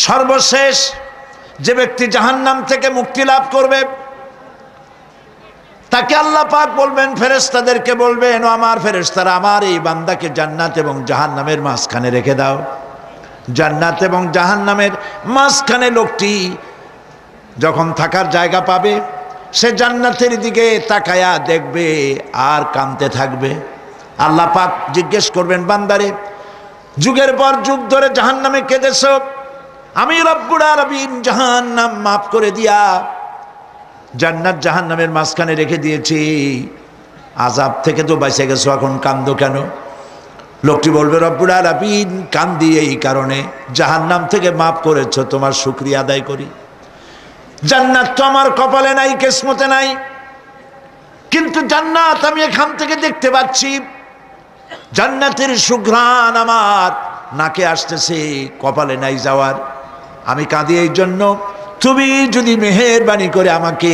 সর্বশেষ যে ব্যক্তি জাহান্নাম থেকে মুক্তি লাভ করবে তাকে আল্লাহ পাক বলবেন, ফেরেশতাদেরকে বলবেন, ও আমার ফেরেশতারা, আমার এই বান্দাকে জান্নাত এবং জাহান্নামের মাঝখানে রেখে দাও। জান্নাত এবং জাহান্নামের মাঝখানে লোকটি যখন থাকার জায়গা পাবে, সে জান্নাতের দিকে তাকায়া দেখবে আর কাঁদতে থাকবে। আল্লাহ পাক জিজ্ঞেস করবেন, বান্দারে, যুগের পর যুগ ধরে জাহান্নামে কেঁদেছো, আমি রব্বুল আলামিন জাহান্নাম মাফ করে দিয়া জান্নাত জাহান্নামের মাঝখানে রেখে দিয়েছি, আযাব থেকে তো বেঁচে গেছো, এখন কান্দো কেন? লোকটি বলবে, রব্বুল আলামিন কান্দি এই কারণে, জাহান্নাম থেকে মাফ করেছো, তোমার শুকরিয়া আদায় করি। জান্নাত তো আমার কপালে নাই, কিসমতে নাই, কিন্তু জান্নাত আমি এখান থেকে দেখতে পাচ্ছি, জান্নাতের সুঘ্রাণ আমার নাকে আসতেছে, কপালে নাই যাওয়ার। আমি কাঁদি এই জন্য, তুমি যদি মেহেরবানি করে আমাকে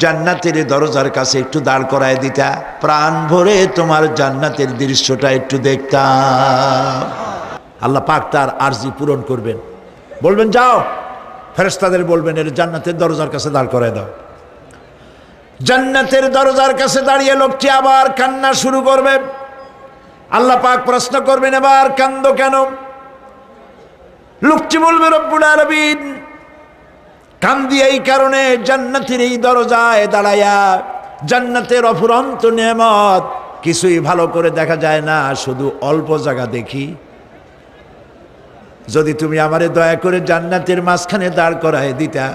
জান্নাতের দরজার কাছে একটু দাঁড় করায় দিতা, প্রাণ ভরে তোমার জান্নাতের দৃশ্যটা একটু দেখতাম। আল্লাহ পাক তার আরজি পূরণ করবেন, বলবেন, যাও, ফেরেশতাদের বলবেন, এর জান্নাতের দরজার কাছে দাঁড় করায় দাও। জান্নাতের দরজার কাছে দাঁড়িয়ে লোকটি আবার কান্না শুরু করবে। আল্লাহ পাক প্রশ্ন করবেন, এবার কান্দো কেন? লোকটি বলবে, রব্বুল আলামিন কান্দি এই কারণে, জান্নাতের এই দরজায় দাঁড়ায়া জান্নাতের অফুরন্ত নেয়ামত কিছুই ভালো করে দেখা যায় না, শুধু অল্প জায়গা দেখি। যদি তুমি আমারে দয়া করে জান্নাতের মাঝখানে দাঁড় করায় দিতা,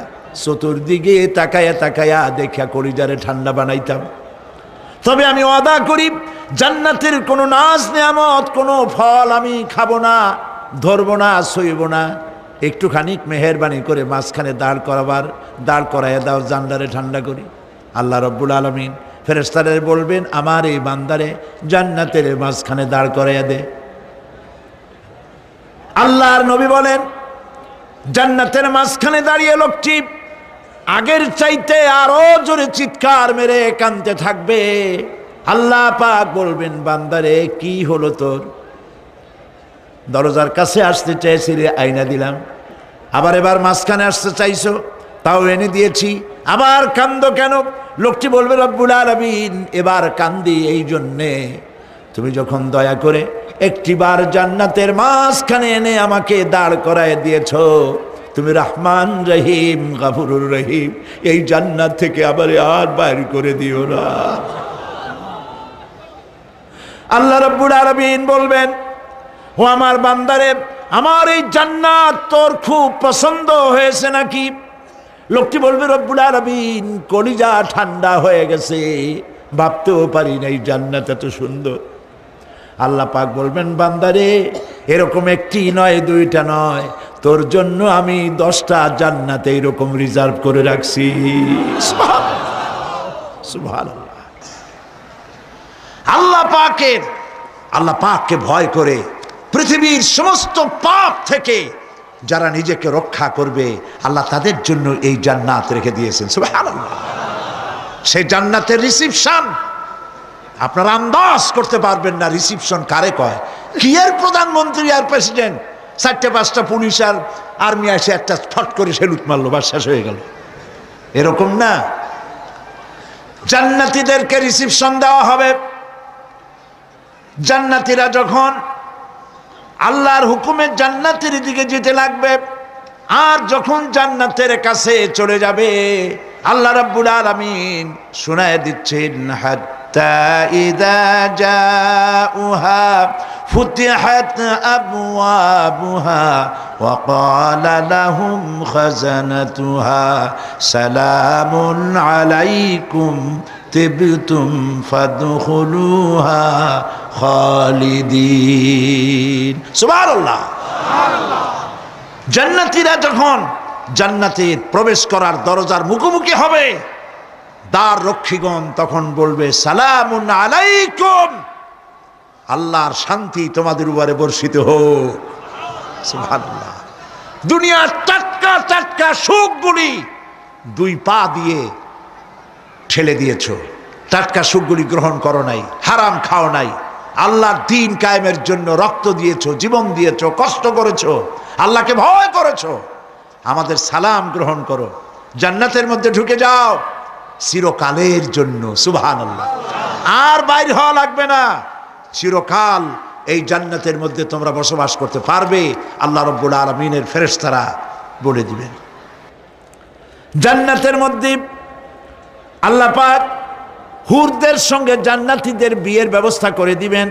চতুর্দিকে তাকায়া তাকায়া দেখা কলিজারে ঠান্ডা বানাইতাম। তবে আমি ওয়াদা করি, জান্নাতের কোনো নাজ নেয়ামত, কোনো ফল আমি খাবো না, ধরবো না, সইব না। একটুখানি মেহেরবানি করে মাঝখানে দাঁড় করাইয়া দাও, জান্নারে ঠান্ডা করি। আল্লাহ রব্বুল আলামিন ফেরেশতাদের বলবেন, আমার এই বান্দারে জান্নাতের মাঝখানে দাঁড় করাইয়া দে। আল্লাহর নবী বলেন, জান্নাতের মাঝখানে দাঁড়িয়ে লোকটি আগের চাইতে আরো জোরে চিৎকার মেরে কাঁদতে থাকবে। আল্লাহ পাক বলবেন, বান্দারে কি হলো তোর? দরজার কাছে আসতে চাইছিলে, আইনা দিলাম। এবার মাঝখানে আসতে চাইছো, তাও এনে দিয়েছি, আবার কান্দো কেন? লোকটি বলবে, রব্বুল আলামিন এবার কান্দি এই জন্যে, তুমি যখন দয়া করে একটিবার জান্নাতের মাঝখানে এনে আমাকে দাঁড় করায় দিয়েছ, তুমি রহমান রহিম গফুরুর রহিম, এই জান্নাত থেকে আবার আর বাইর করে দিও না। আল্লাহ রাব্বুল আলামিন বলবেন, ও আমার বান্দারে, আমার এই জান্নাত তোর খুব পছন্দ হয়েছে নাকি? লোকটি বলবে, রব্বুল আলামিন কলিজা ঠান্ডা হয়ে গেছে, ভাবতেও পারি না এই জান্নাত এত সুন্দর। আল্লাহ পাক বলবেন, বান্দারে, এরকম একটি নয়, দুইটা নয়, তোর জন্য আমি 10টা জান্নাত এইরকম রিজার্ভ করে রাখছি। সুবহানাল্লাহ। আল্লাহ পাককে ভয় করে পৃথিবীর সমস্ত পাপ থেকে যারা নিজেকে রক্ষা করবে, আল্লাহ তাদের জন্য এই জান্নাত রেখে দিয়েছেন। সুবহানাল্লাহ। সেই জান্নাতের রিসিপশন আপনারা আন্দাজ করতে পারবেন না, রিসিপশন কারে কয়। কি এর প্রধানমন্ত্রী আর প্রেসিডেন্ট, 4-5টা পুলিশ আর আর্মি এসে একটা ফট করে সেলুট মারলো, বা শেষ হয়ে গেল, এরকম না। জান্নাতীদেরকে রিসিপশন দেওয়া হবে। জান্নাতীরা যখন আল্লাহর হুকুমে জান্নাতের দিকে যেতে লাগবে, আর যখন জান্নাতের কাছে চলে যাবে, আল্লাহ রাব্বুল আলামিন শোনায় দিচ্ছেন, হাত্তা ইযা জাউহা ফুতিহাত আবওয়াবুহা ওয়া ক্বালা লাহুম খাজানাতুহা সালামুন আলাইকুম তিবতুম ফাদখুলুহা খালিদিন। সুবহানাল্লাহ। জান্নাতীরা যখন জান্নাতে প্রবেশ করার দরজার মুখোমুখি হবে, দ্বার রক্ষীগণ তখন বলবে, সালামুন আলাইকুম, আল্লাহর শান্তি তোমাদের উপরে বর্ষিত হোক। সুবহানাল্লাহ। দুনিয়ার টাটকা টাটকা সুখগুলি 2 পা দিয়ে ঠেলে দিয়েছ, টাটকা সুখগুলি গ্রহণ করো নাই, হারাম খাও নাই, আল্লাহর দ্বীন কায়েমের জন্য রক্ত দিয়েছো, জীবন দিয়েছো, কষ্ট করেছো, আল্লাহকে ভয় করেছো, আমাদের সালাম গ্রহণ করো, জান্নাতের মধ্যে ঢুকে যাও চিরকালের জন্য। সুবহানাল্লাহ। আর বাইর হওয়া লাগবে না, চিরকাল এই জান্নাতের মধ্যে তোমরা বসবাস করতে পারবে। আল্লাহ রাব্বুল আলামিনের ফেরেশতারা বলে দিবেন। জান্নাতের মধ্যে আল্লাহ পাক হুরদের সঙ্গে জান্নাতীদের বিয়ের ব্যবস্থা করে দিবেন।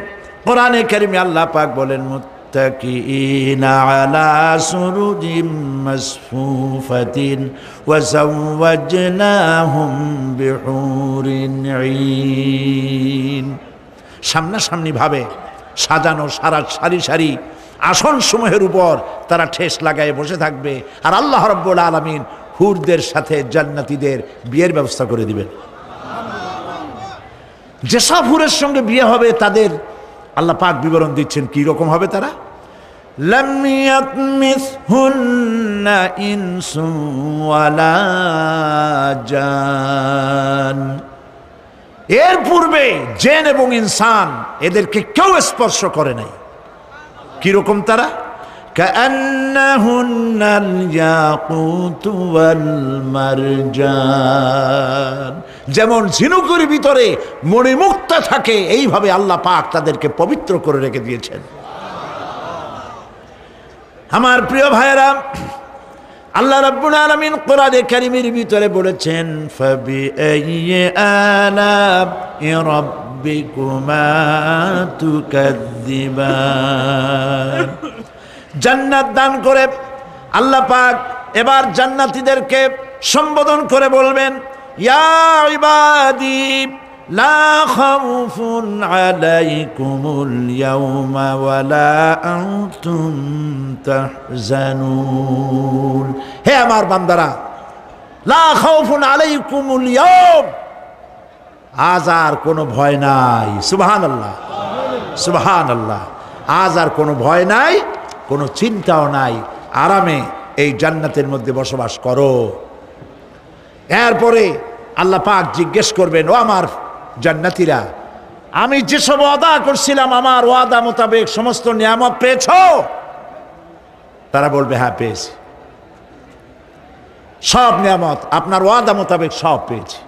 কোরআনে কারিমে আল্লাহ পাক বলেন, মুত্তাকিইনা আলা সুরুজিম মাসফুফাতিন ওয়া যাওয়াজনাহুম বিহুরিন ঈন। সামনাসামনি ভাবে সাজানো সারি সারি আসন সমূহের উপর তারা ঠেস লাগায় বসে থাকবে, আর আল্লাহ রাব্বুল আলামিন হুরদের সাথে জান্নাতীদের বিয়ের ব্যবস্থা করে দিবেন। যেসব হুরের সঙ্গে বিয়ে হবে তাদের আল্লাহ পাক বিবরণ দিচ্ছেন কি রকম হবে তারা। লাম ইয়াতমিসহুন্না ইনসুন ওয়ালা জান। এর পূর্বে জিন এবং ইনসান এদেরকে কেউ স্পর্শ করে নাই। কি রকম তারা? কাআন্নাহুন্নাল ইয়াকুতু ওয়াল মারজান। যেমন ঝিনুকের ভিতরে মণিমুক্তা থাকে, এইভাবে আল্লাহ পাক তাদেরকে পবিত্র করে রেখে দিয়েছেন। আমার প্রিয় ভাইরা, আল্লাহ রাব্বুল আলামিন কোরআনে কারীমের ভিতরে বলেছেন, ফাবিআইয়ি আলা'i রাব্বিকুমা তুকাযযিবান। জান্নাত দান করে আল্লাহ পাক এবার জান্নাতীদেরকে সম্বোধন করে বলবেন, ইয়া ইবাদি লা খাউফুন আলাইকুমুল ইয়াওমা ওয়ালা আনতুম তাহজানুন। হে আমার বান্দারা, লা খাউফুন আলাইকুমুল ইয়াওম, আজ আর কোনো ভয় নাই। সুবহানাল্লাহ, সুবহানাল্লাহ। আজ আর কোনো ভয় নাই, কোনো চিন্তাও নাই, আরামে এই জান্নাতের মধ্যে বসবাস করো। এরপরে আল্লাহ পাক জিজ্ঞেস করবেন, ও আমার জান্নাতীরা, আমি যেসব ওয়াদা করছিলাম আমার ওয়াদা মোতাবেক সমস্ত নিয়ামত পেয়েছো? তারা বলবে, হ্যাঁ পেয়েছি, সব নিয়ামত আপনার ওয়াদা মোতাবেক সব পেয়েছি।